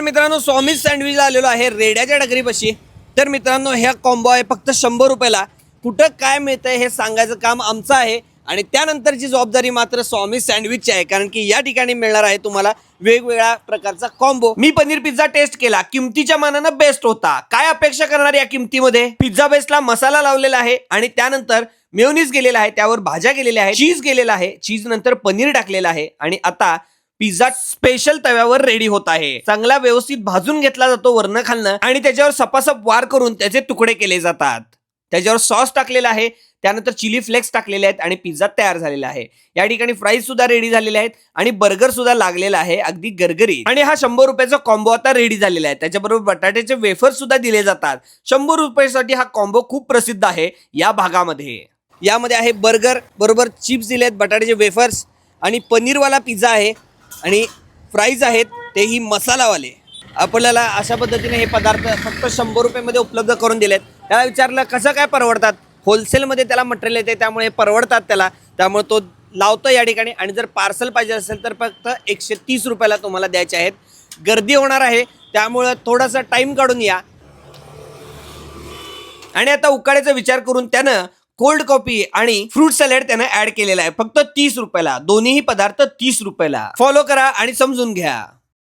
मित्रांनो, स्वामी सँडविचला आलेलो आहे रेड्याच्या डगरीपाशी. तर मित्रांनो, ह्या कॉम्बो आहे फक्त 100 रुपयाला. कुठं काय मिळतंय हे सांगायचं काम आमचं आहे आणि त्यानंतरची जबाबदारी मात्र स्वामी सँडविचची आहे, कारण की या ठिकाणी मिळणार आहे तुम्हाला वेगवेगळ्या प्रकारचा कॉम्बो. मी पनीर पिझ्झा टेस्ट केला, किमतीच्या मानानं बेस्ट होता. काय अपेक्षा करणार या किमतीमध्ये? पिझ्झा बेसला मसाला लावलेला आहे आणि त्यानंतर मेयोनीज गेलेला आहे, त्यावर भाज्या गेलेल्या आहे, चीज गेलेला आहे, चीज नंतर पनीर टाकलेलं आहे आणि आता पिझ्झा स्पेशल तव्यावर रेडी होत आहे. चांगला व्यवस्थित भाजून घेतला जातो वरनं खालनं आणि त्याच्यावर सपासप वार करून त्याचे तुकडे केले जातात. त्याच्यावर सॉस टाकलेला आहे, त्यानंतर चिली फ्लेक्स टाकलेले आहेत आणि पिझ्झा तयार झालेला आहे. या ठिकाणी फ्राईज सुद्धा रेडी झालेले आहेत आणि बर्गर सुद्धा लागलेला आहे अगदी गरगरीत. आणि हा 100 रुपयाचा कॉम्बो आता रेडी झालेला आहे. त्याच्याबरोबर बटाट्याचे वेफर सुद्धा दिले जातात. 100 रुपयासाठी हा कॉम्बो खूप प्रसिद्ध आहे या भागामध्ये. यामध्ये आहे बर्गर बरोबर चिप्स दिलेत, बटाट्याचे वेफर्स आणि पनीरवाला पिझ्झा आहे आणि फ्राईज आहेत तेही मसालावाले. आपल्याला अशा पद्धतीने हे पदार्थ फक्त 100 रुपयामध्ये उपलब्ध करून दिलेत. त्याला विचारलं कसं काय परवडतात, होलसेलमध्ये त्याला मटेरियल येते त्यामुळे परवडतात त्याला, त्यामुळे तो लावतो या ठिकाणी. आणि जर पार्सल पाहिजे असेल तर फक्त 130 रुपयाला तुम्हाला द्यायचे आहेत. गर्दी होणार आहे त्यामुळं थोडासा टाइम काढून या. आणि आता उकाड्याचा विचार करून त्यानं कोल्ड कॉफी आणि फ्रूट सॅलड त्यानं ऍड केलेला आहे फक्त 30 रुपयाला. दोन्ही पदार्थ 30 रुपयाला. फॉलो करा आणि समजून घ्या.